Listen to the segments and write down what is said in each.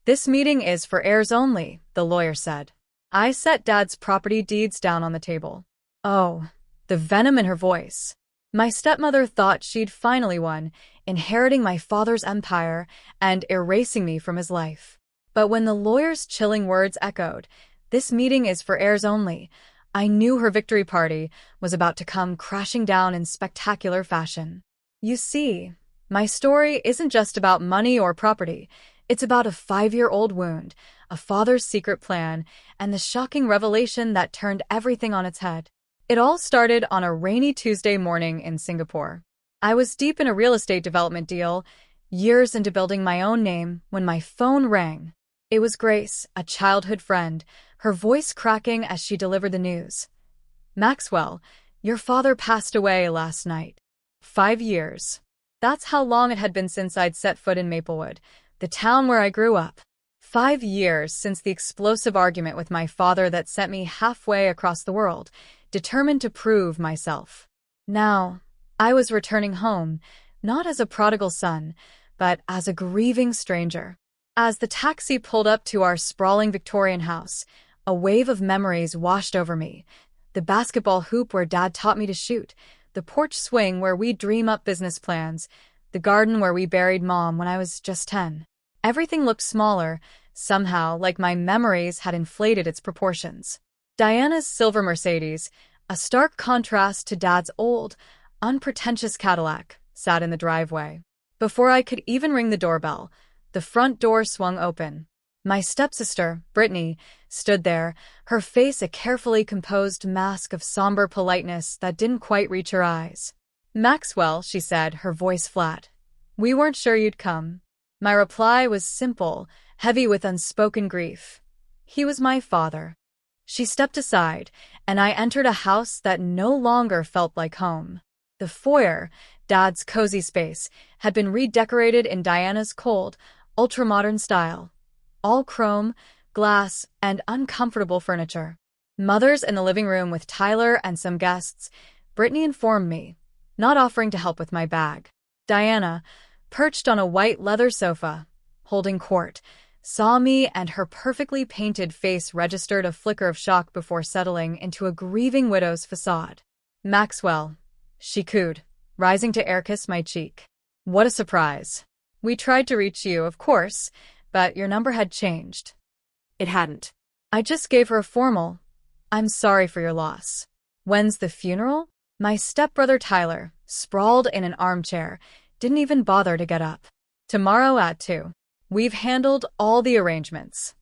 This meeting is for heirs only, the lawyer said. I set Dad's property deeds down on the table. Oh, the venom in her voice. My stepmother thought she'd finally won, inheriting my father's empire and erasing me from his life. But when the lawyer's chilling words echoed, "This meeting is for heirs only," I knew her victory party was about to come crashing down in spectacular fashion. You see, my story isn't just about money or property. It's about a 5-year-old wound, a father's secret plan, and the shocking revelation that turned everything on its head. It all started on a rainy Tuesday morning in Singapore. I was deep in a real estate development deal, years into building my own name, when my phone rang. It was Grace, a childhood friend, her voice cracking as she delivered the news. "Maxwell, your father passed away last night." 5 years. That's how long it had been since I'd set foot in Maplewood, the town where I grew up. 5 years since the explosive argument with my father that sent me halfway across the world, determined to prove myself. Now, I was returning home, not as a prodigal son, but as a grieving stranger. As the taxi pulled up to our sprawling Victorian house, a wave of memories washed over me. The basketball hoop where Dad taught me to shoot, the porch swing where we dream up business plans, the garden where we buried Mom when I was just 10. Everything looked smaller, somehow like my memories had inflated its proportions. Diana's silver Mercedes, a stark contrast to Dad's old, unpretentious Cadillac, sat in the driveway. Before I could even ring the doorbell, the front door swung open. My stepsister, Brittany, stood there, her face a carefully composed mask of somber politeness that didn't quite reach her eyes. "Maxwell," she said, her voice flat. "We weren't sure you'd come." My reply was simple, heavy with unspoken grief. He was my father. She stepped aside, and I entered a house that no longer felt like home. The foyer, Dad's cozy space, had been redecorated in Diana's cold, ultra-modern style. All chrome, glass, and uncomfortable furniture. Mother's in the living room with Tyler and some guests, Brittany informed me, not offering to help with my bag. Diana, perched on a white leather sofa, holding court, saw me, and her perfectly painted face registered a flicker of shock before settling into a grieving widow's facade. "Maxwell," she cooed, rising to air-kiss my cheek. "What a surprise. We tried to reach you, of course, but your number had changed." It hadn't. I just gave her a formal, "I'm sorry for your loss." "When's the funeral?" My stepbrother Tyler, sprawled in an armchair, didn't even bother to get up. "Tomorrow at 2. We've handled all the arrangements."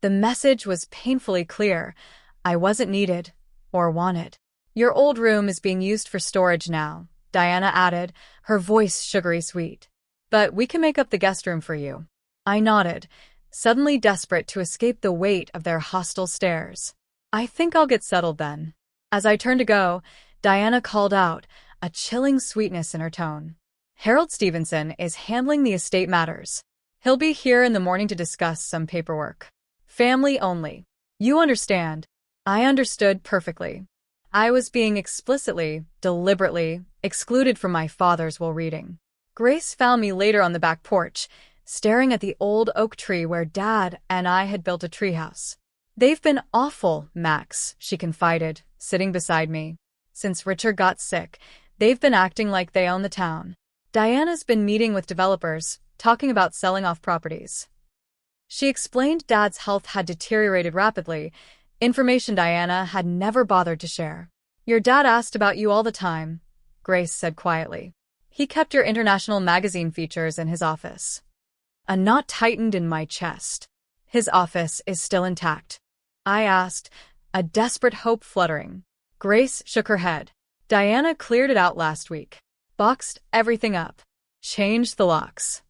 The message was painfully clear. I wasn't needed or wanted. "Your old room is being used for storage now," Diana added, her voice sugary sweet. "But we can make up the guest room for you." I nodded, suddenly desperate to escape the weight of their hostile stares. "I think I'll get settled then." As I turned to go, Diana called out, a chilling sweetness in her tone. "Harold Stevenson is handling the estate matters. He'll be here in the morning to discuss some paperwork. Family only. You understand." I understood perfectly. I was being explicitly, deliberately, excluded from my father's will reading. Grace found me later on the back porch, staring at the old oak tree where Dad and I had built a treehouse. "They've been awful, Max," she confided, sitting beside me. "Since Richard got sick, they've been acting like they own the town. Diana's been meeting with developers, talking about selling off properties." She explained Dad's health had deteriorated rapidly, information Diana had never bothered to share. "Your dad asked about you all the time," Grace said quietly. "He kept your international magazine features in his office." A knot tightened in my chest. "His office is still intact?" I asked, a desperate hope fluttering. Grace shook her head. "Diana cleared it out last week. Boxed everything up. Changed the locks."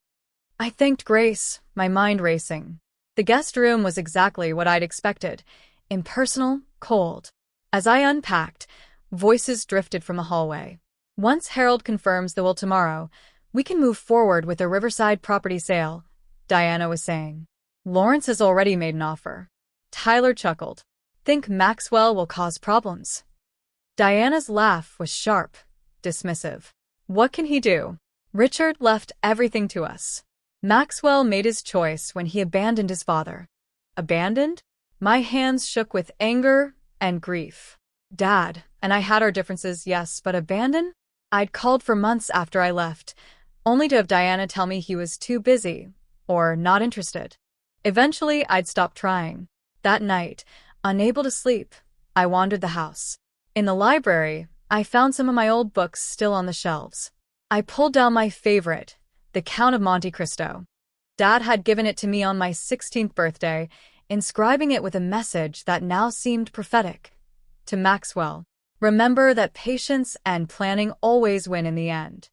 I thanked Grace, my mind racing. The guest room was exactly what I'd expected. Impersonal, cold. As I unpacked, voices drifted from the hallway. "Once Harold confirms the will tomorrow, we can move forward with the Riverside property sale," Diana was saying. "Lawrence has already made an offer." Tyler chuckled. "Think Maxwell will cause problems?" Diana's laugh was sharp, dismissive. "What can he do? Richard left everything to us." Maxwell made his choice when he abandoned his father. Abandoned? My hands shook with anger and grief. Dad and I had our differences, yes, but abandon? I'd called for months after I left, only to have Diana tell me he was too busy or not interested. Eventually, I'd stopped trying. That night, unable to sleep, I wandered the house. In the library, I found some of my old books still on the shelves. I pulled down my favorite, The Count of Monte Cristo. Dad had given it to me on my 16th birthday, inscribing it with a message that now seemed prophetic. To Maxwell, remember that patience and planning always win in the end.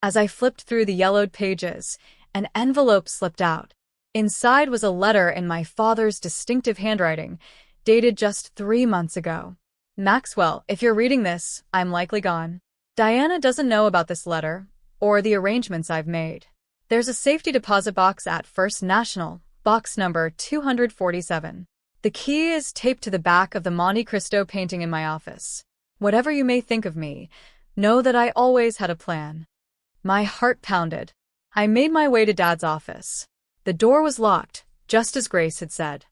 As I flipped through the yellowed pages, an envelope slipped out. Inside was a letter in my father's distinctive handwriting, dated just 3 months ago. Maxwell, if you're reading this, I'm likely gone. Diana doesn't know about this letter, or the arrangements I've made. There's a safety deposit box at First National, box number 247. The key is taped to the back of the Monte Cristo painting in my office. Whatever you may think of me, know that I always had a plan. My heart pounded. I made my way to Dad's office. The door was locked, just as Grace had said.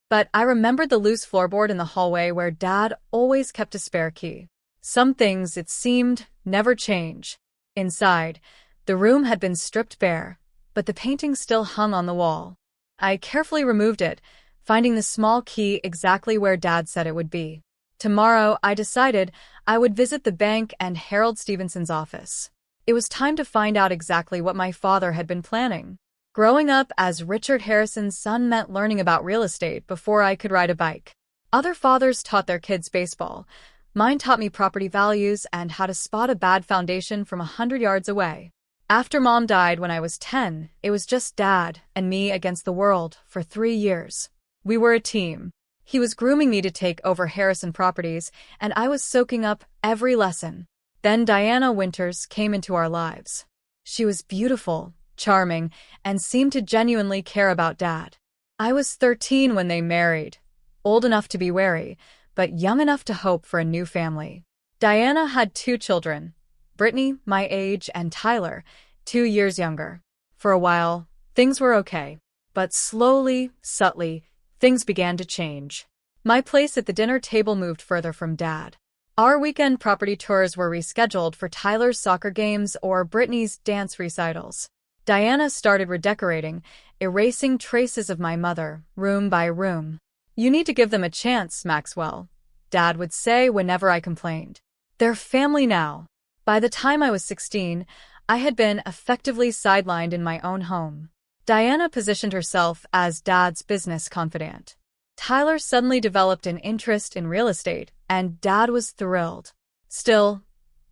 But I remembered the loose floorboard in the hallway where Dad always kept a spare key. Some things, it seemed, never change. Inside, the room had been stripped bare, but the painting still hung on the wall. I carefully removed it, finding the small key exactly where Dad said it would be. Tomorrow, I decided I would visit the bank and Harold Stevenson's office. It was time to find out exactly what my father had been planning. Growing up as Richard Harrison's son meant learning about real estate before I could ride a bike. Other fathers taught their kids baseball. Mine taught me property values and how to spot a bad foundation from 100 yards away. After Mom died when I was 10, it was just Dad and me against the world for 3 years. We were a team. He was grooming me to take over Harrison Properties, and I was soaking up every lesson. Then Diana Winters came into our lives. She was beautiful, charming, and seemed to genuinely care about Dad. I was 13 when they married, old enough to be wary, but young enough to hope for a new family. Diana had 2 children, Brittany, my age, and Tyler, 2 years younger. For a while, things were okay, but slowly, subtly, things began to change. My place at the dinner table moved further from Dad. Our weekend property tours were rescheduled for Tyler's soccer games or Brittany's dance recitals. Diana started redecorating, erasing traces of my mother, room by room. "You need to give them a chance, Maxwell," Dad would say whenever I complained. "They're family now." By the time I was 16, I had been effectively sidelined in my own home. Diana positioned herself as Dad's business confidant. Tyler suddenly developed an interest in real estate, and Dad was thrilled. Still,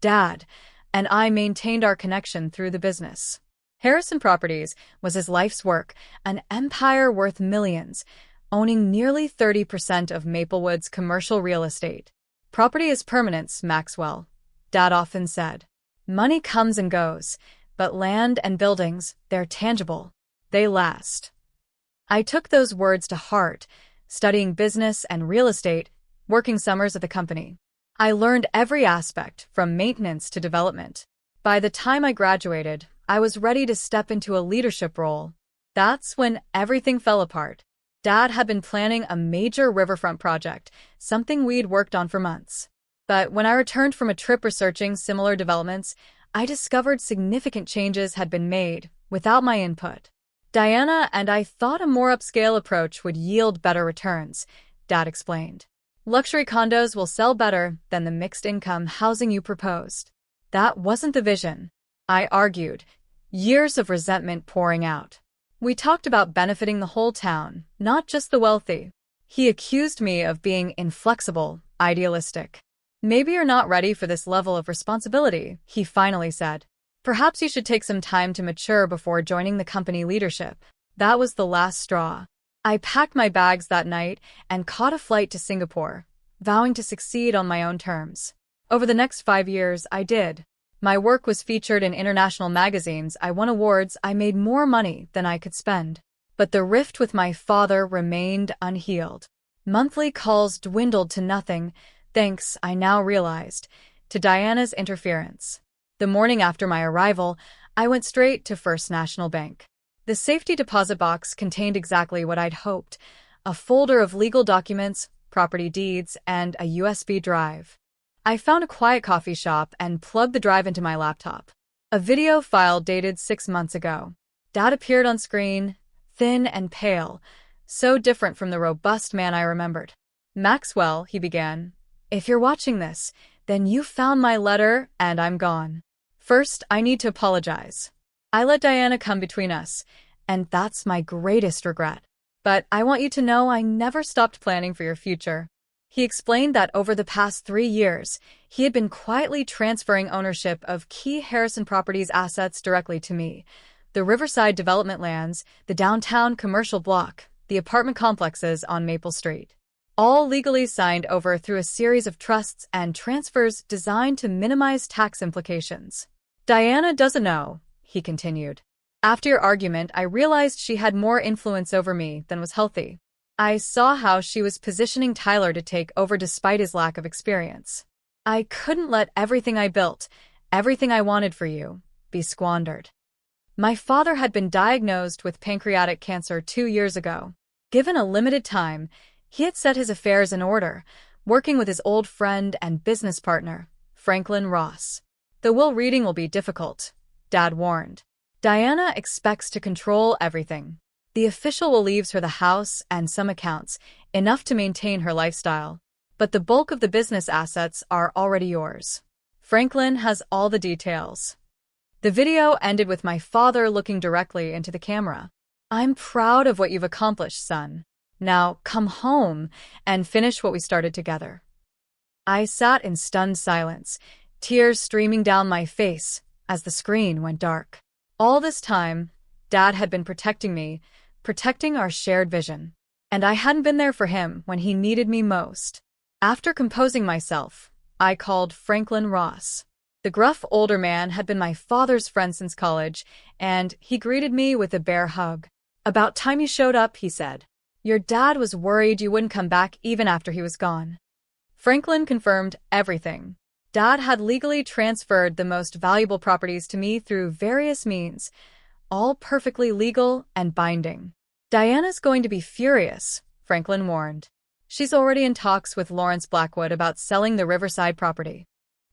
Dad and I maintained our connection through the business. Harrison Properties was his life's work, an empire worth millions, owning nearly 30% of Maplewood's commercial real estate. "Property is permanence, Maxwell," Dad often said. "Money comes and goes, but land and buildings, they're tangible. They last." I took those words to heart, studying business and real estate, working summers at the company. I learned every aspect, from maintenance to development. By the time I graduated, I was ready to step into a leadership role. That's when everything fell apart. Dad had been planning a major riverfront project, something we'd worked on for months. But when I returned from a trip researching similar developments, I discovered significant changes had been made without my input. Diana and I thought a more upscale approach would yield better returns, Dad explained. "Luxury condos will sell better than the mixed-income housing you proposed." That wasn't the vision, I argued, years of resentment pouring out. "We talked about benefiting the whole town, not just the wealthy." He accused me of being inflexible, idealistic. "Maybe you're not ready for this level of responsibility," he finally said. "Perhaps you should take some time to mature before joining the company leadership." That was the last straw. I packed my bags that night and caught a flight to Singapore, vowing to succeed on my own terms. Over the next 5 years, I did. My work was featured in international magazines, I won awards, I made more money than I could spend. But the rift with my father remained unhealed. Monthly calls dwindled to nothing, thanks, I now realized, to Diana's interference. The morning after my arrival, I went straight to First National Bank. The safety deposit box contained exactly what I'd hoped: a folder of legal documents, property deeds, and a USB drive. I found a quiet coffee shop and plugged the drive into my laptop. A video file dated 6 months ago. Dad appeared on screen, thin and pale, so different from the robust man I remembered. "Maxwell," he began, "if you're watching this, then you found my letter and I'm gone. First, I need to apologize. I let Diana come between us, and that's my greatest regret. But I want you to know I never stopped planning for your future." He explained that over the past 3 years, he had been quietly transferring ownership of key Harrison Properties assets directly to me: the Riverside development lands, the downtown commercial block, the apartment complexes on Maple Street. All legally signed over through a series of trusts and transfers designed to minimize tax implications. "Diana doesn't know," he continued. "After your argument, I realized she had more influence over me than was healthy. I saw how she was positioning Tyler to take over despite his lack of experience. I couldn't let everything I built, everything I wanted for you, be squandered." My father had been diagnosed with pancreatic cancer 2 years ago. Given a limited time, he had set his affairs in order, working with his old friend and business partner, Franklin Ross. "The will reading will be difficult," Dad warned. "Diana expects to control everything. The official will leave her the house and some accounts, enough to maintain her lifestyle. But the bulk of the business assets are already yours. Franklin has all the details." The video ended with my father looking directly into the camera. "I'm proud of what you've accomplished, son. Now come home and finish what we started together." I sat in stunned silence, tears streaming down my face as the screen went dark. All this time, Dad had been protecting me, protecting our shared vision. And I hadn't been there for him when he needed me most. After composing myself, I called Franklin Ross. The gruff older man had been my father's friend since college, and he greeted me with a bear hug. "About time you showed up," he said. "Your dad was worried you wouldn't come back even after he was gone." Franklin confirmed everything. Dad had legally transferred the most valuable properties to me through various means, all perfectly legal and binding. "Diana's going to be furious," Franklin warned. "She's already in talks with Lawrence Blackwood about selling the Riverside property."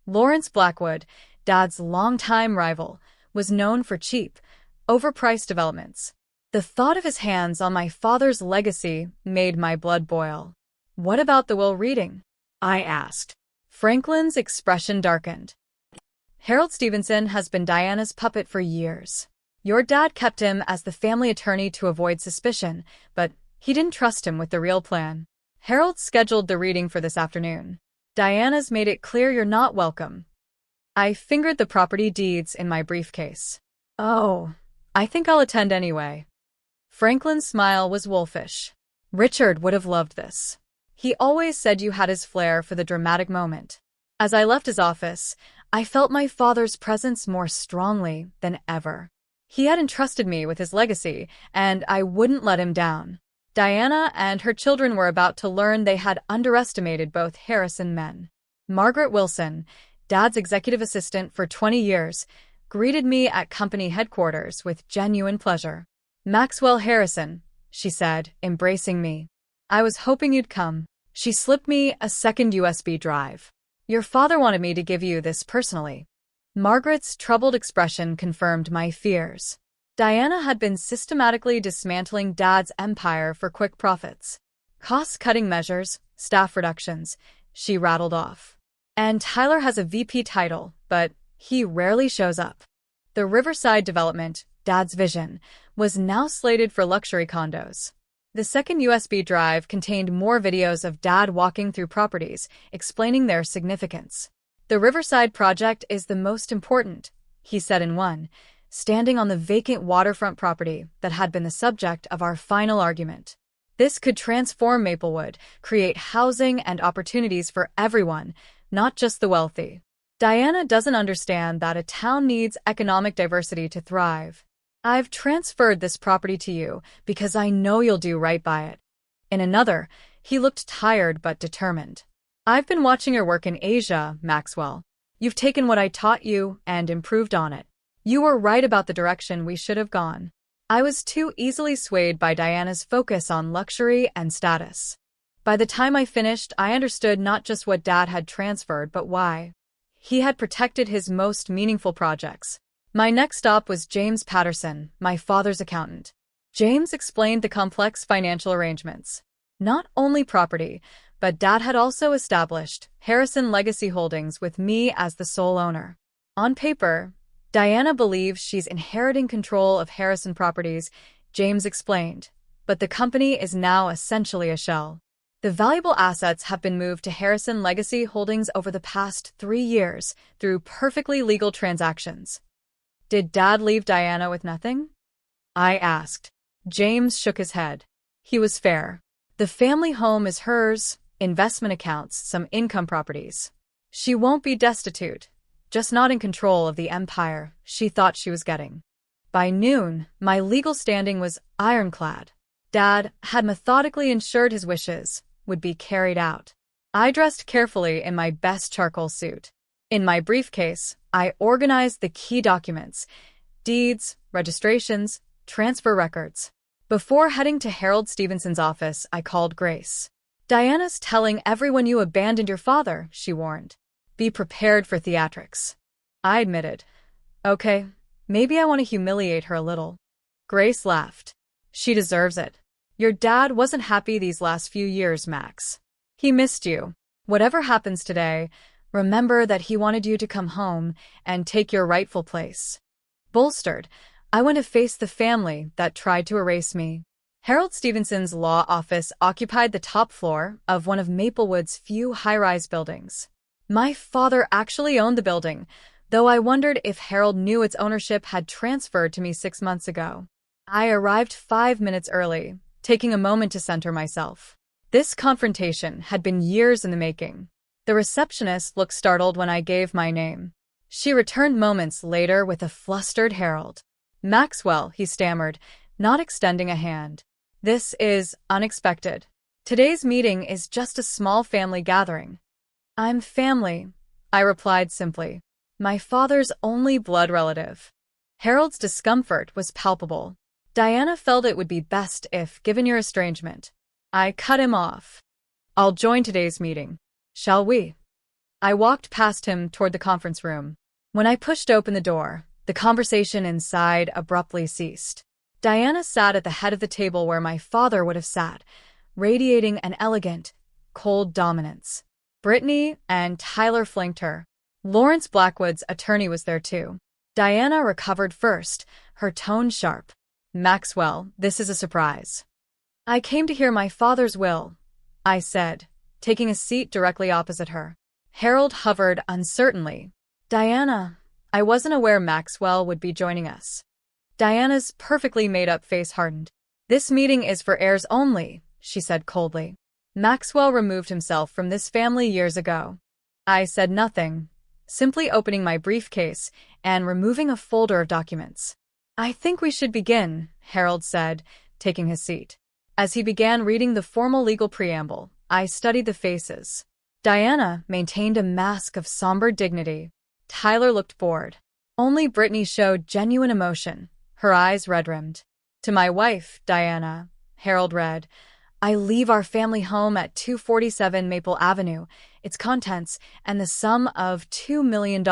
Lawrence Blackwood, Dad's longtime rival, was known for cheap, overpriced developments. The thought of his hands on my father's legacy made my blood boil. "What about the will reading?" I asked. Franklin's expression darkened. "Harold Stevenson has been Diana's puppet for years. Your dad kept him as the family attorney to avoid suspicion, but he didn't trust him with the real plan. Harold scheduled the reading for this afternoon. Diana's made it clear you're not welcome." I fingered the property deeds in my briefcase. "Oh, I think I'll attend anyway." Franklin's smile was wolfish. "Richard would have loved this. He always said you had his flair for the dramatic moment." As I left his office, I felt my father's presence more strongly than ever. He had entrusted me with his legacy, and I wouldn't let him down. Diana and her children were about to learn they had underestimated both Harrison men. Margaret Wilson, Dad's executive assistant for 20 years, greeted me at company headquarters with genuine pleasure. "Maxwell Harrison," she said, embracing me. "I was hoping you'd come." She slipped me a second USB drive. "Your father wanted me to give you this personally." Margaret's troubled expression confirmed my fears. Diana had been systematically dismantling Dad's empire for quick profits. "Cost-cutting measures, staff reductions," she rattled off. "And Tyler has a VP title, but he rarely shows up." The Riverside development, Dad's vision, was now slated for luxury condos. The second USB drive contained more videos of Dad walking through properties, explaining their significance. "The Riverside project is the most important," he said in one, standing on the vacant waterfront property that had been the subject of our final argument. "This could transform Maplewood, create housing and opportunities for everyone, not just the wealthy. Diana doesn't understand that a town needs economic diversity to thrive. I've transferred this property to you because I know you'll do right by it." In another, he looked tired but determined. "I've been watching your work in Asia, Maxwell. You've taken what I taught you and improved on it. You were right about the direction we should have gone. I was too easily swayed by Diana's focus on luxury and status. By the time I finished, I understood not just what Dad had transferred, but why. He had protected his most meaningful projects. My next stop was James Patterson, my father's accountant. James explained the complex financial arrangements. Not only property, but Dad had also established Harrison Legacy Holdings with me as the sole owner. On paper, Diana believes she's inheriting control of Harrison Properties, James explained, but the company is now essentially a shell. The valuable assets have been moved to Harrison Legacy Holdings over the past 3 years through perfectly legal transactions. Did Dad leave Diana with nothing? I asked. James shook his head. He was fair. The family home is hers, investment accounts, some income properties. She won't be destitute, just not in control of the empire she thought she was getting. By noon, my legal standing was ironclad. Dad had methodically ensured his wishes would be carried out. I dressed carefully in my best charcoal suit. In my briefcase, I organized the key documents, deeds, registrations, transfer records. Before heading to Harold Stevenson's office, I called Grace. Diana's telling everyone you abandoned your father, she warned. Be prepared for theatrics. I admitted. Okay, maybe I want to humiliate her a little. Grace laughed. She deserves it. Your dad wasn't happy these last few years, Max. He missed you. Whatever happens today, remember that he wanted you to come home and take your rightful place. Bolstered, I went to face the family that tried to erase me. Harold Stevenson's law office occupied the top floor of one of Maplewood's few high-rise buildings. My father actually owned the building, though I wondered if Harold knew its ownership had transferred to me 6 months ago. I arrived 5 minutes early, taking a moment to center myself. This confrontation had been years in the making. The receptionist looked startled when I gave my name. She returned moments later with a flustered Harold. Maxwell, he stammered, not extending a hand. This is unexpected. Today's meeting is just a small family gathering. I'm family, I replied simply. My father's only blood relative. Harold's discomfort was palpable. Diana felt it would be best if, given your estrangement. I cut him off. I'll join today's meeting. Shall we? I walked past him toward the conference room. When I pushed open the door, the conversation inside abruptly ceased. Diana sat at the head of the table where my father would have sat, radiating an elegant, cold dominance. Brittany and Tyler flanked her. Lawrence Blackwood's attorney was there too. Diana recovered first, her tone sharp. Maxwell, this is a surprise. I came to hear my father's will, I said, taking a seat directly opposite her. Harold hovered uncertainly. Diana, I wasn't aware Maxwell would be joining us. Diana's perfectly made-up face hardened. This meeting is for heirs only, she said coldly. Maxwell removed himself from this family years ago. I said nothing, simply opening my briefcase and removing a folder of documents. I think we should begin, Harold said, taking his seat. As he began reading the formal legal preamble, I studied the faces. Diana maintained a mask of somber dignity. Tyler looked bored. Only Brittany showed genuine emotion, her eyes red-rimmed. To my wife, Diana, Harold read, I leave our family home at 247 Maple Avenue, its contents, and the sum of $2 million.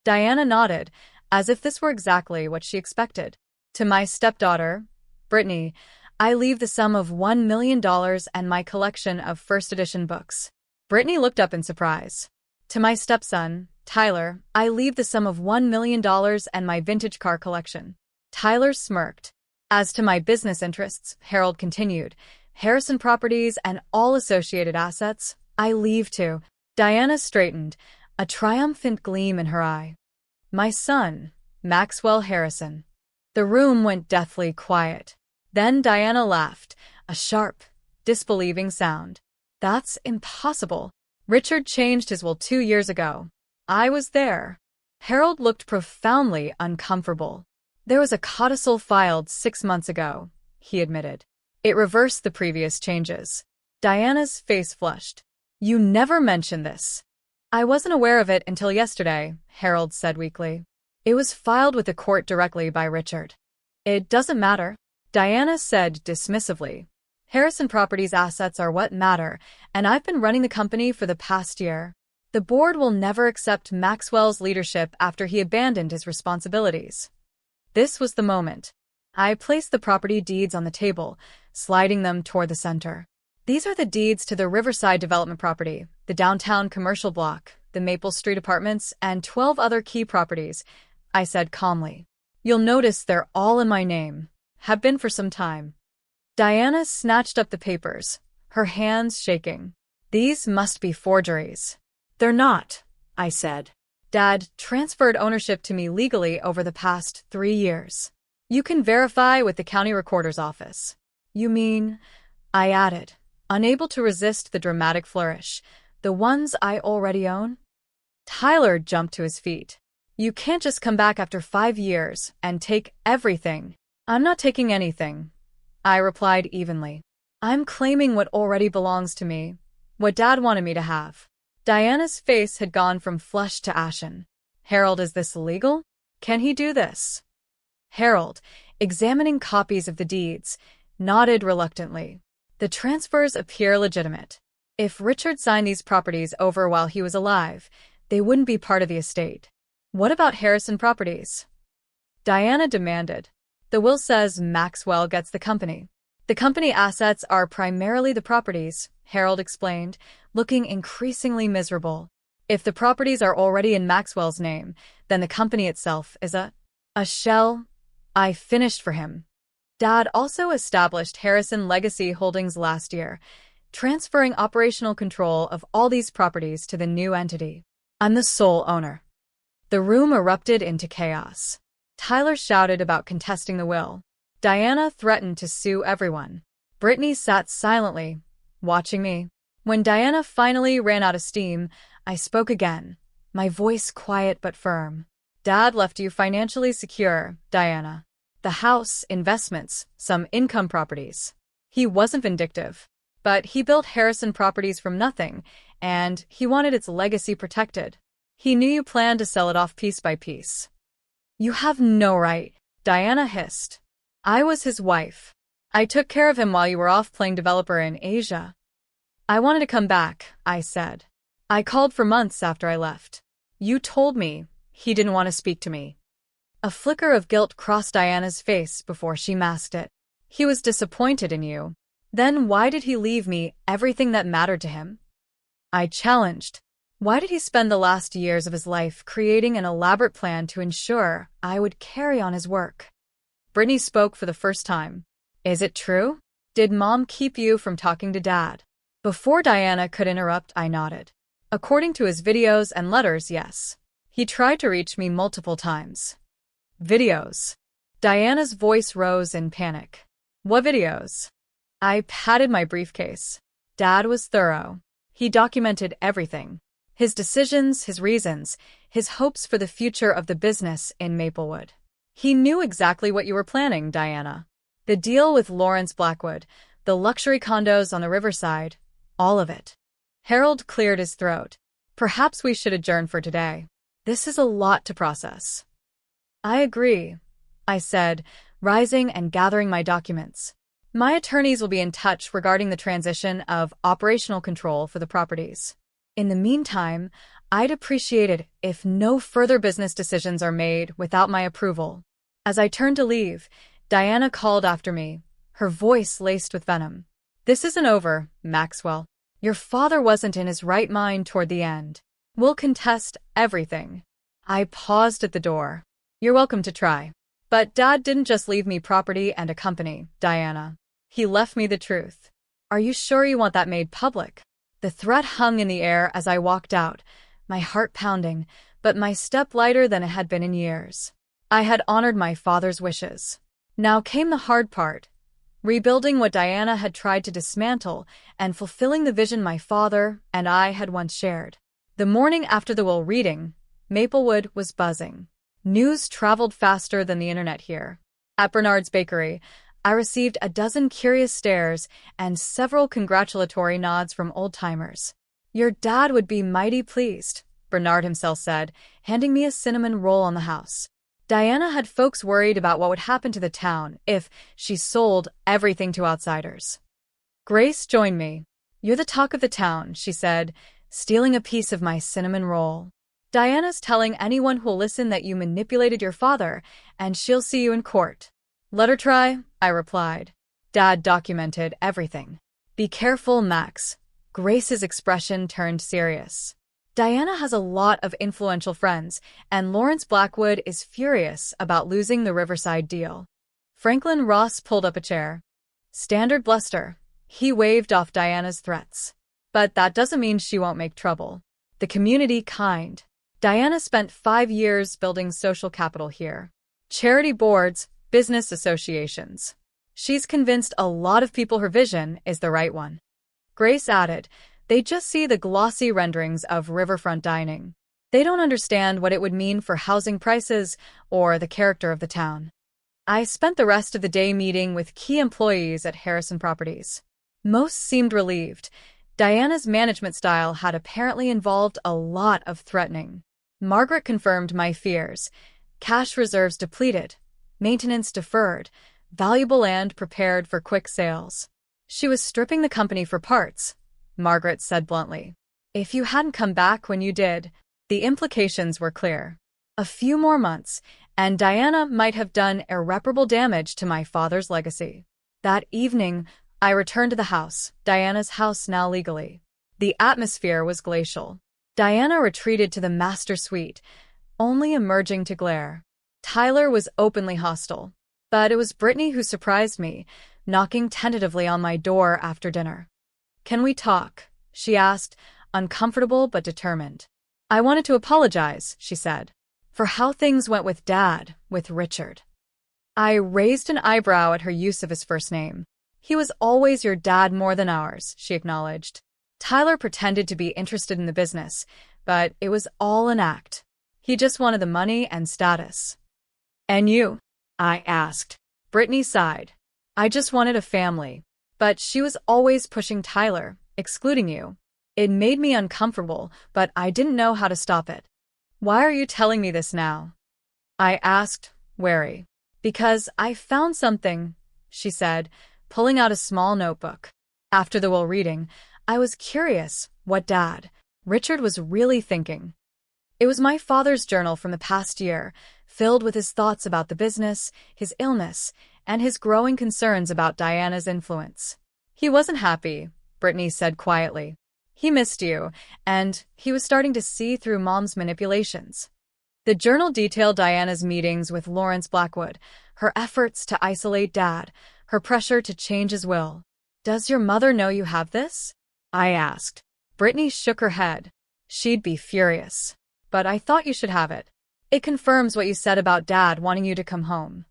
Diana nodded, as if this were exactly what she expected. To my stepdaughter, Brittany, I leave the sum of $1 million and my collection of first edition books. Brittany looked up in surprise. To my stepson, Tyler, I leave the sum of $1 million and my vintage car collection. Tyler smirked. As to my business interests, Harold continued, Harrison Properties and all associated assets, I leave to. Diana straightened, a triumphant gleam in her eye. My son, Maxwell Harrison. The room went deathly quiet. Then Diana laughed, a sharp, disbelieving sound. That's impossible. Richard changed his will 2 years ago. I was there. Harold looked profoundly uncomfortable. There was a codicil filed 6 months ago, he admitted. It reversed the previous changes. Diana's face flushed. You never mentioned this. I wasn't aware of it until yesterday, Harold said weakly. It was filed with the court directly by Richard. It doesn't matter, Diana said dismissively. Harrison Properties' assets are what matter, and I've been running the company for the past year. The board will never accept Maxwell's leadership after he abandoned his responsibilities. This was the moment. I placed the property deeds on the table, sliding them toward the center. These are the deeds to the Riverside development property, the downtown commercial block, the Maple Street apartments, and 12 other key properties, I said calmly. You'll notice they're all in my name. Have been for some time. Diana snatched up the papers, her hands shaking. These must be forgeries. They're not, I said. Dad transferred ownership to me legally over the past 3 years. You can verify with the county recorder's office. You mean, I added, unable to resist the dramatic flourish, the ones I already own? Tyler jumped to his feet. You can't just come back after 5 years and take everything. I'm not taking anything, I replied evenly. I'm claiming what already belongs to me, what Dad wanted me to have. Diana's face had gone from flushed to ashen. Harold, is this legal? Can he do this? Harold, examining copies of the deeds, nodded reluctantly. The transfers appear legitimate. If Richard signed these properties over while he was alive, they wouldn't be part of the estate. What about Harrison Properties? Diana demanded. The will says Maxwell gets the company. The company assets are primarily the properties, Harold explained, looking increasingly miserable. If the properties are already in Maxwell's name, then the company itself is a shell. I finished for him. Dad also established Harrison Legacy Holdings last year, transferring operational control of all these properties to the new entity. I'm the sole owner. The room erupted into chaos. Tyler shouted about contesting the will. Diana threatened to sue everyone. Brittany sat silently, watching me. When Diana finally ran out of steam, I spoke again, my voice quiet but firm. Dad left you financially secure, Diana. The house, investments, some income properties. He wasn't vindictive, but he built Harrison Properties from nothing, and he wanted its legacy protected. He knew you planned to sell it off piece by piece. You have no right, Diana hissed. I was his wife. I took care of him while you were off playing developer in Asia. I wanted to come back, I said. I called for months after I left. You told me he didn't want to speak to me. A flicker of guilt crossed Diana's face before she masked it. He was disappointed in you. Then why did he leave me everything that mattered to him? I challenged. Why did he spend the last years of his life creating an elaborate plan to ensure I would carry on his work? Brittany spoke for the first time. Is it true? Did Mom keep you from talking to Dad? Before Diana could interrupt, I nodded. According to his videos and letters, yes. He tried to reach me multiple times. Videos. Diana's voice rose in panic. What videos? I patted my briefcase. Dad was thorough. He documented everything. His decisions, his reasons, his hopes for the future of the business in Maplewood. He knew exactly what you were planning, Diana. The deal with Lawrence Blackwood, the luxury condos on the riverside, all of it. Harold cleared his throat. Perhaps we should adjourn for today. This is a lot to process. I agree, I said, rising and gathering my documents. My attorneys will be in touch regarding the transition of operational control for the properties. In the meantime, I'd appreciate it if no further business decisions are made without my approval. As I turned to leave, Diana called after me, her voice laced with venom. This isn't over, Maxwell. Your father wasn't in his right mind toward the end. We'll contest everything. I paused at the door. You're welcome to try. But Dad didn't just leave me property and a company, Diana. He left me the truth. Are you sure you want that made public? The threat hung in the air as I walked out, my heart pounding, but my step lighter than it had been in years. I had honored my father's wishes. Now came the hard part, rebuilding what Diana had tried to dismantle and fulfilling the vision my father and I had once shared. The morning after the will reading, Maplewood was buzzing. News traveled faster than the internet here. At Bernard's Bakery, I received a dozen curious stares and several congratulatory nods from old-timers. Your dad would be mighty pleased, Bernard himself said, handing me a cinnamon roll on the house. Diana had folks worried about what would happen to the town if she sold everything to outsiders. Grace joined me. "You're the talk of the town," she said, stealing a piece of my cinnamon roll. "Diana's telling anyone who'll listen that you manipulated your father, and she'll see you in court." "Let her try," I replied. Dad documented everything. "Be careful, Max." Grace's expression turned serious. "Diana has a lot of influential friends, and Lawrence Blackwood is furious about losing the Riverside deal." Franklin Ross pulled up a chair. "Standard bluster." He waved off Diana's threats. "But that doesn't mean she won't make trouble. The community kind. Diana spent 5 years building social capital here. Charity boards, business associations. She's convinced a lot of people her vision is the right one." Grace added, "They just see the glossy renderings of riverfront dining. They don't understand what it would mean for housing prices or the character of the town." I spent the rest of the day meeting with key employees at Harrison Properties. Most seemed relieved. Diana's management style had apparently involved a lot of threatening. Margaret confirmed my fears. Cash reserves depleted, maintenance deferred, valuable land prepared for quick sales. She was stripping the company for parts, Margaret said bluntly. If you hadn't come back when you did, the implications were clear. A few more months, and Diana might have done irreparable damage to my father's legacy. That evening, I returned to the house, Diana's house now legally. The atmosphere was glacial. Diana retreated to the master suite, only emerging to glare. Tyler was openly hostile, but it was Brittany who surprised me, knocking tentatively on my door after dinner. "Can we talk?" she asked, uncomfortable but determined. "I wanted to apologize," she said, "for how things went with Dad, with Richard." I raised an eyebrow at her use of his first name. "He was always your dad more than ours," she acknowledged. Tyler pretended to be interested in the business, but it was all an act. He just wanted the money and status. "And you?" I asked. Brittany sighed. "I just wanted a family. But she was always pushing Tyler, excluding you. It made me uncomfortable, but I didn't know how to stop it." "Why are you telling me this now?" I asked, wary. "Because I found something," she said, pulling out a small notebook. After the will reading, I was curious what Dad, Richard, was really thinking. It was my father's journal from the past year, filled with his thoughts about the business, his illness, and his growing concerns about Diana's influence. "He wasn't happy," Brittany said quietly. "He missed you, and he was starting to see through Mom's manipulations." The journal detailed Diana's meetings with Lawrence Blackwood, her efforts to isolate Dad, her pressure to change his will. "Does your mother know you have this?" I asked. Brittany shook her head. "She'd be furious. But I thought you should have it. It confirms what you said about Dad wanting you to come home."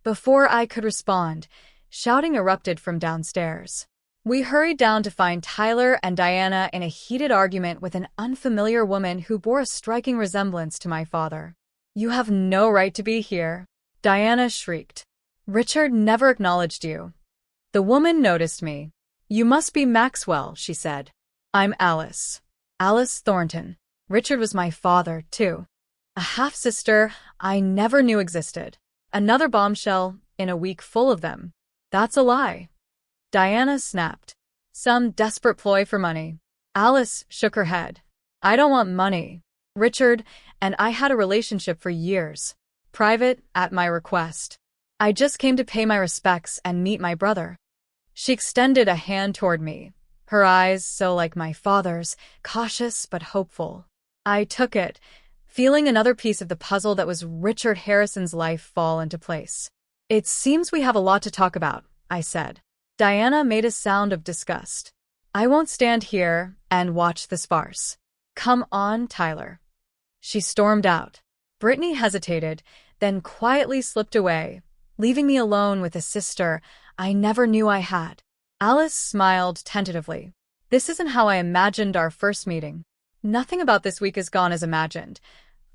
Before I could respond, shouting erupted from downstairs. We hurried down to find Tyler and Diana in a heated argument with an unfamiliar woman who bore a striking resemblance to my father. "You have no right to be here," Diana shrieked. "Richard never acknowledged you." The woman noticed me. "You must be Maxwell," she said. "I'm Alice. Alice Thornton. Richard was my father, too. A half-sister I never knew existed. Another bombshell in a week full of them. That's a lie." Diana snapped. "Some desperate ploy for money." Alice shook her head. "I don't want money. Richard and I had a relationship for years. Private, at my request. I just came to pay my respects and meet my brother." She extended a hand toward me, her eyes so like my father's, cautious but hopeful. I took it, feeling another piece of the puzzle that was Richard Harrison's life fall into place. "It seems we have a lot to talk about," I said. Diana made a sound of disgust. "I won't stand here and watch this farce. Come on, Tyler." She stormed out. Brittany hesitated, then quietly slipped away, leaving me alone with a sister I never knew I had. Alice smiled tentatively. "This isn't how I imagined our first meeting." "Nothing about this week has gone as imagined,"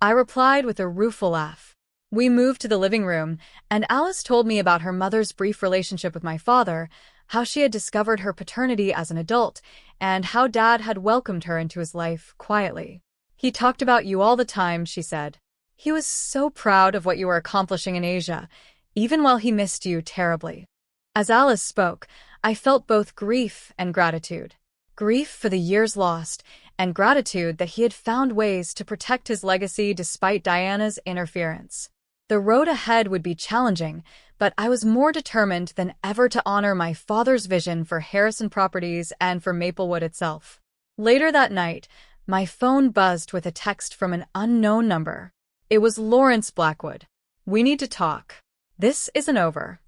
I replied with a rueful laugh. We moved to the living room, and Alice told me about her mother's brief relationship with my father, how she had discovered her paternity as an adult, and how Dad had welcomed her into his life quietly. "He talked about you all the time," she said. He was so proud of what you were accomplishing in Asia, even while he missed you terribly. As Alice spoke, I felt both grief and gratitude. Grief for the years lost, and gratitude that he had found ways to protect his legacy despite Diana's interference. The road ahead would be challenging, but I was more determined than ever to honor my father's vision for Harrison Properties and for Maplewood itself. Later that night, my phone buzzed with a text from an unknown number. It was Lawrence Blackwood. "We need to talk. This isn't over."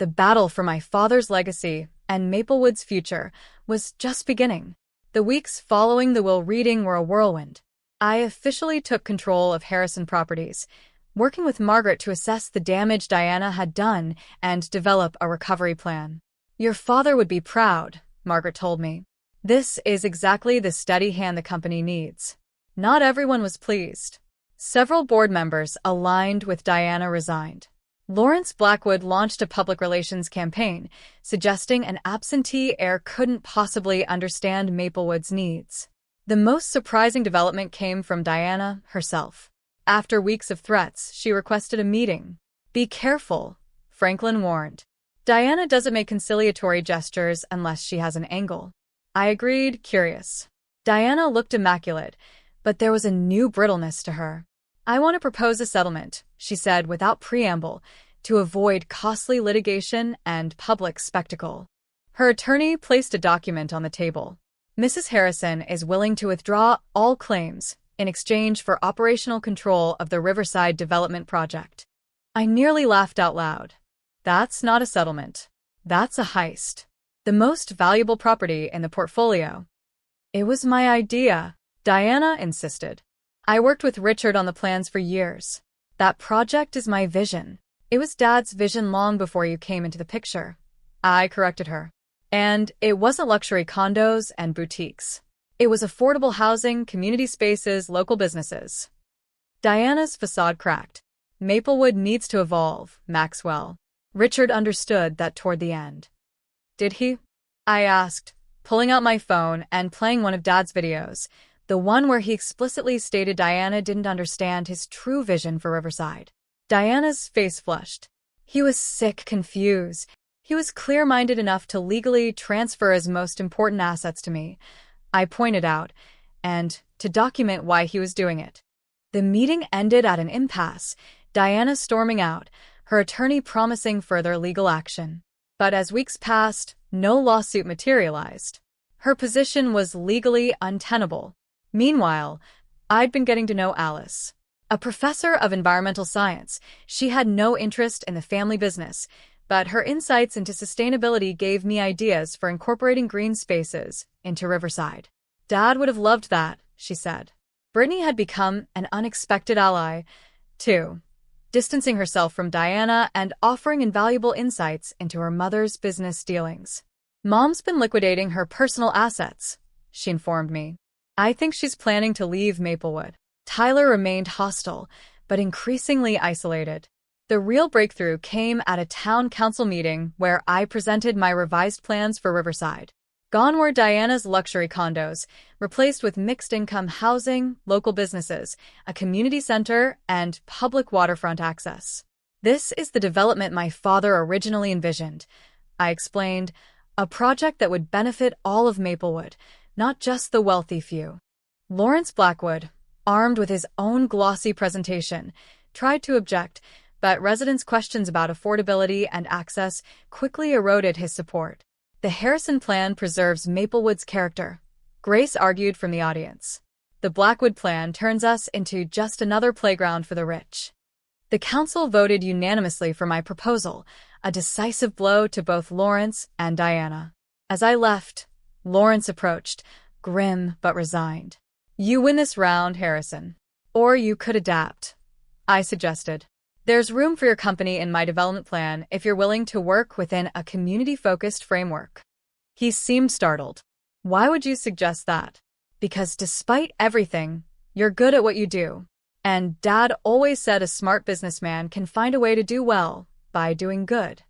The battle for my father's legacy and Maplewood's future was just beginning. The weeks following the will reading were a whirlwind. I officially took control of Harrison Properties, working with Margaret to assess the damage Diana had done and develop a recovery plan. "Your father would be proud," Margaret told me. "This is exactly the steady hand the company needs." Not everyone was pleased. Several board members aligned with Diana resigned. Lawrence Blackwood launched a public relations campaign, suggesting an absentee heir couldn't possibly understand Maplewood's needs. The most surprising development came from Diana herself. After weeks of threats, she requested a meeting. "Be careful," Franklin warned. "Diana doesn't make conciliatory gestures unless she has an angle." I agreed, curious. Diana looked immaculate, but there was a new brittleness to her. "I want to propose a settlement," she said without preamble, to avoid costly litigation and public spectacle. Her attorney placed a document on the table. "Mrs. Harrison is willing to withdraw all claims in exchange for operational control of the Riverside Development Project." I nearly laughed out loud. That's not a settlement. That's a heist. The most valuable property in the portfolio. "It was my idea," Diana insisted. "I worked with Richard on the plans for years. That project is my vision." "It was Dad's vision long before you came into the picture," I corrected her. "And it wasn't luxury condos and boutiques. It was affordable housing, community spaces, local businesses." Diana's facade cracked. "Maplewood needs to evolve, Maxwell." Richard understood that toward the end. "Did he?" I asked, pulling out my phone and playing one of Dad's videos, the one where he explicitly stated Diana didn't understand his true vision for Riverside. Diana's face flushed. He was sick, confused. He was clear-minded enough to legally transfer his most important assets to me, I pointed out, and to document why he was doing it. The meeting ended at an impasse, Diana storming out, her attorney promising further legal action. But as weeks passed, no lawsuit materialized. Her position was legally untenable. Meanwhile, I'd been getting to know Alice. A professor of environmental science, she had no interest in the family business, but her insights into sustainability gave me ideas for incorporating green spaces into Riverside. "Dad would have loved that," she said. Brittany had become an unexpected ally, too, distancing herself from Diana and offering invaluable insights into her mother's business dealings. "Mom's been liquidating her personal assets," she informed me. "I think she's planning to leave Maplewood." Tyler remained hostile, but increasingly isolated. The real breakthrough came at a town council meeting where I presented my revised plans for Riverside. Gone were Diana's luxury condos, replaced with mixed-income housing, local businesses, a community center, and public waterfront access. "This is the development my father originally envisioned," I explained, "a project that would benefit all of Maplewood, not just the wealthy few." Lawrence Blackwood, armed with his own glossy presentation, tried to object, but residents' questions about affordability and access quickly eroded his support. "The Harrison plan preserves Maplewood's character," Grace argued from the audience. "The Blackwood plan turns us into just another playground for the rich." The council voted unanimously for my proposal, a decisive blow to both Lawrence and Diana. As I left, Lawrence approached, grim but resigned. "You win this round, Harrison. Or you could adapt," I suggested. "There's room for your company in my development plan if you're willing to work within a community-focused framework." He seemed startled. "Why would you suggest that?" "Because despite everything, you're good at what you do. And Dad always said a smart businessman can find a way to do well by doing good."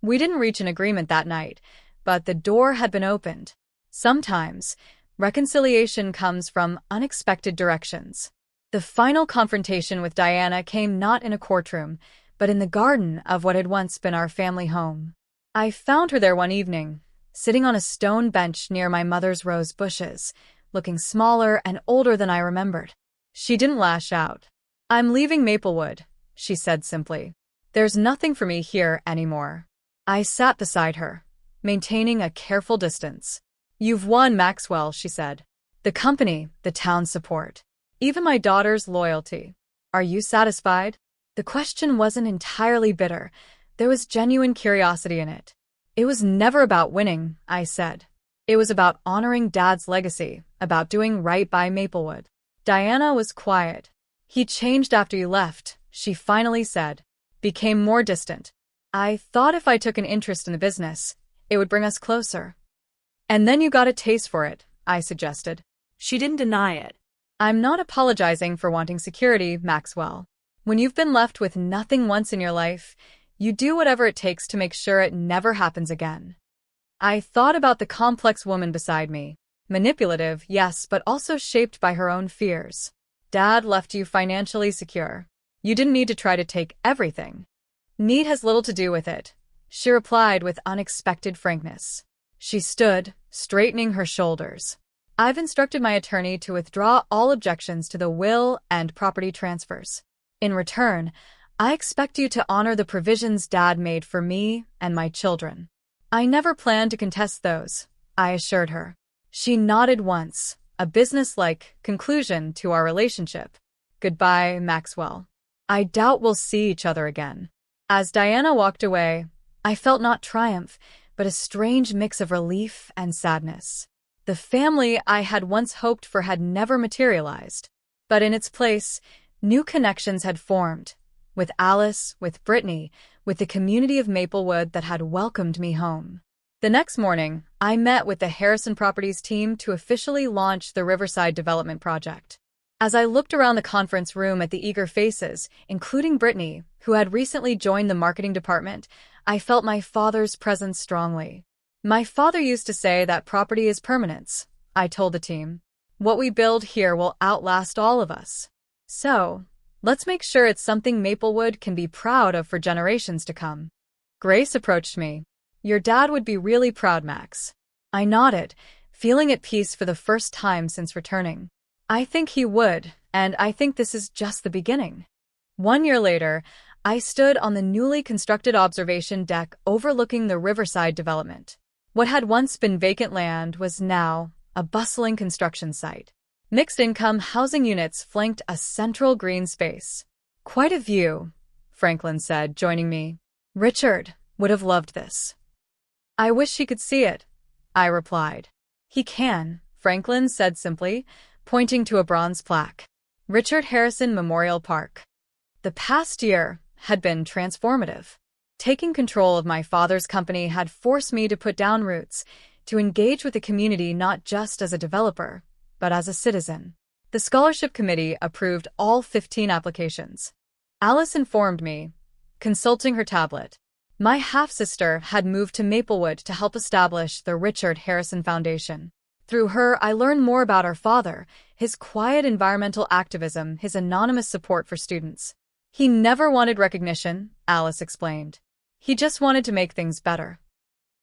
We didn't reach an agreement that night, but the door had been opened. Sometimes, reconciliation comes from unexpected directions. The final confrontation with Diana came not in a courtroom, but in the garden of what had once been our family home. I found her there one evening, sitting on a stone bench near my mother's rose bushes, looking smaller and older than I remembered. She didn't lash out. "I'm leaving Maplewood," she said simply. "There's nothing for me here anymore." I sat beside her, maintaining a careful distance. "You've won, Maxwell," she said. "The company, the town's support, even my daughter's loyalty. Are you satisfied?" The question wasn't entirely bitter. There was genuine curiosity in it. "It was never about winning," I said. "It was about honoring Dad's legacy, about doing right by Maplewood." Diana was quiet. "He changed after you left," she finally said. "Became more distant. I thought if I took an interest in the business, it would bring us closer." "And then you got a taste for it," I suggested. She didn't deny it. "I'm not apologizing for wanting security, Maxwell. When you've been left with nothing once in your life, you do whatever it takes to make sure it never happens again." I thought about the complex woman beside me. Manipulative, yes, but also shaped by her own fears. Dad left you financially secure. You didn't need to try to take everything. "Need has little to do with it," she replied with unexpected frankness. She stood, straightening her shoulders. "I've instructed my attorney to withdraw all objections to the will and property transfers. In return, I expect you to honor the provisions Dad made for me and my children." "I never planned to contest those," I assured her. She nodded once, a businesslike conclusion to our relationship. "Goodbye, Maxwell. I doubt we'll see each other again." As Diana walked away, I felt not triumph, but a strange mix of relief and sadness. The family I had once hoped for had never materialized. But in its place, new connections had formed. With Alice, with Brittany, with the community of Maplewood that had welcomed me home. The next morning, I met with the Harrison Properties team to officially launch the Riverside Development Project. As I looked around the conference room at the eager faces, including Brittany, who had recently joined the marketing department, I felt my father's presence strongly. "My father used to say that property is permanence," I told the team. "What we build here will outlast all of us. So, let's make sure it's something Maplewood can be proud of for generations to come." Grace approached me. "Your dad would be really proud, Max." I nodded, feeling at peace for the first time since returning. "I think he would, and I think this is just the beginning." 1 year later, I stood on the newly constructed observation deck overlooking the Riverside development. What had once been vacant land was now a bustling construction site. Mixed-income housing units flanked a central green space. "Quite a view," Franklin said, joining me. "Richard would have loved this." "I wish he could see it," I replied. "He can," Franklin said simply, pointing to a bronze plaque. "Richard Harrison Memorial Park." The past year had been transformative. Taking control of my father's company had forced me to put down roots, to engage with the community not just as a developer, but as a citizen. The scholarship committee approved all 15 applications. Alice informed me, consulting her tablet. My half-sister had moved to Maplewood to help establish the Richard Harrison Foundation. Through her, I learned more about our father, his quiet environmental activism, his anonymous support for students. "He never wanted recognition," Alice explained. "He just wanted to make things better."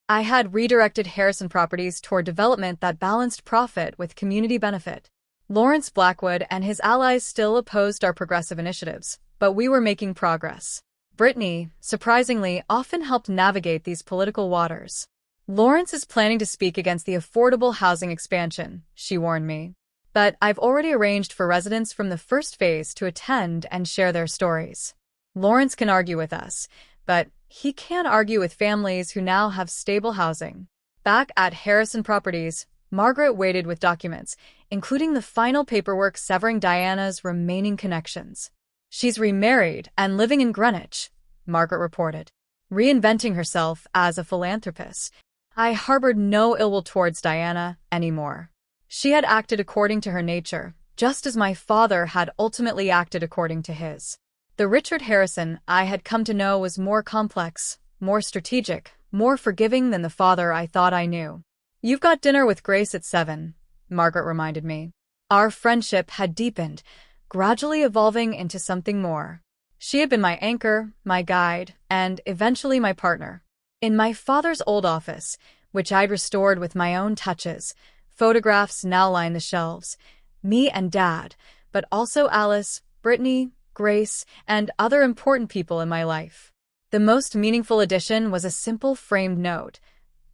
I had redirected Harrison Properties toward development that balanced profit with community benefit. Lawrence Blackwood and his allies still opposed our progressive initiatives, but we were making progress. Brittany, surprisingly, often helped navigate these political waters. "Lawrence is planning to speak against the affordable housing expansion," she warned me. "But I've already arranged for residents from the first phase to attend and share their stories." Lawrence can argue with us, but he can't argue with families who now have stable housing. Back at Harrison Properties, Margaret waited with documents, including the final paperwork severing Diana's remaining connections. "She's remarried and living in Greenwich," Margaret reported, reinventing herself as a philanthropist. I harbored no ill will towards Diana anymore. She had acted according to her nature, just as my father had ultimately acted according to his. The Richard Harrison I had come to know was more complex, more strategic, more forgiving than the father I thought I knew. "You've got dinner with Grace at 7, Margaret reminded me. Our friendship had deepened, gradually evolving into something more. She had been my anchor, my guide, and eventually my partner. In my father's old office, which I'd restored with my own touches, photographs now line the shelves. Me and Dad, but also Alice, Brittany, Grace, and other important people in my life. The most meaningful addition was a simple framed note.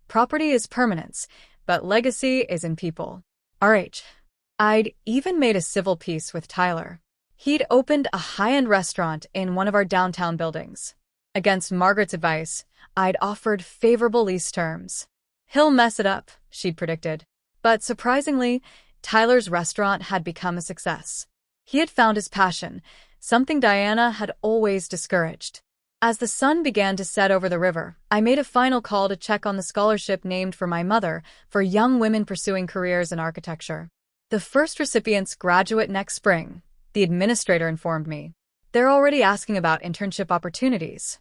Property is permanence, but legacy is in people. RH. I'd even made a civil peace with Tyler. He'd opened a high-end restaurant in one of our downtown buildings. Against Margaret's advice, I'd offered favorable lease terms. He'll mess it up, she'd predicted. But surprisingly, Tyler's restaurant had become a success. He had found his passion, something Diana had always discouraged. As the sun began to set over the river, I made a final call to check on the scholarship named for my mother for young women pursuing careers in architecture. The first recipients graduate next spring, the administrator informed me. They're already asking about internship opportunities.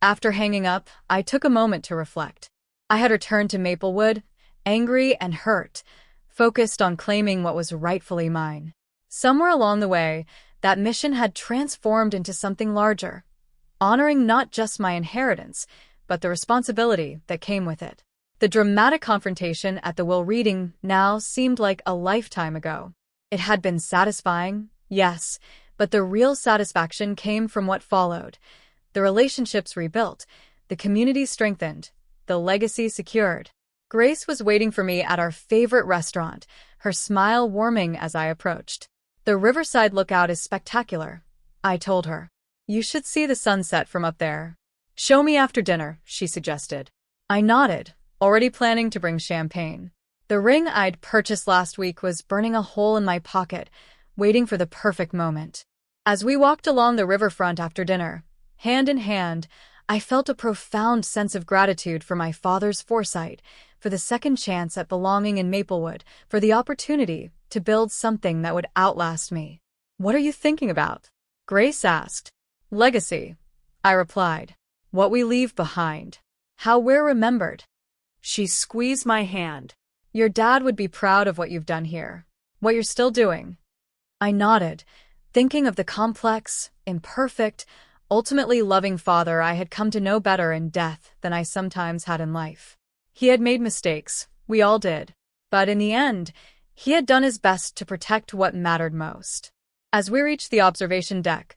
After hanging up, I took a moment to reflect. I had returned to Maplewood, angry and hurt, focused on claiming what was rightfully mine. Somewhere along the way, that mission had transformed into something larger, honoring not just my inheritance, but the responsibility that came with it. The dramatic confrontation at the will reading now seemed like a lifetime ago. It had been satisfying, yes, but the real satisfaction came from what followed. The relationships rebuilt, the community strengthened, the legacy secured. Grace was waiting for me at our favorite restaurant, her smile warming as I approached. The riverside lookout is spectacular, I told her. You should see the sunset from up there. Show me after dinner, she suggested. I nodded, already planning to bring champagne. The ring I'd purchased last week was burning a hole in my pocket, waiting for the perfect moment. As we walked along the riverfront after dinner, hand in hand, I felt a profound sense of gratitude for my father's foresight, for the second chance at belonging in Maplewood, for the opportunity to build something that would outlast me. What are you thinking about? Grace asked. Legacy, I replied. What we leave behind. How we're remembered. She squeezed my hand. Your dad would be proud of what you've done here. What you're still doing. I nodded, thinking of the complex, imperfect, ultimately loving father I had come to know better in death than I sometimes had in life. He had made mistakes, we all did. But in the end, he had done his best to protect what mattered most. As we reached the observation deck,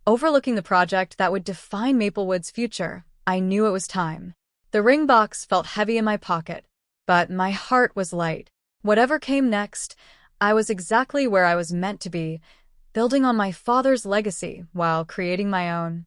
overlooking the project that would define Maplewood's future, I knew it was time. The ring box felt heavy in my pocket, but my heart was light. Whatever came next, I was exactly where I was meant to be, building on my father's legacy while creating my own.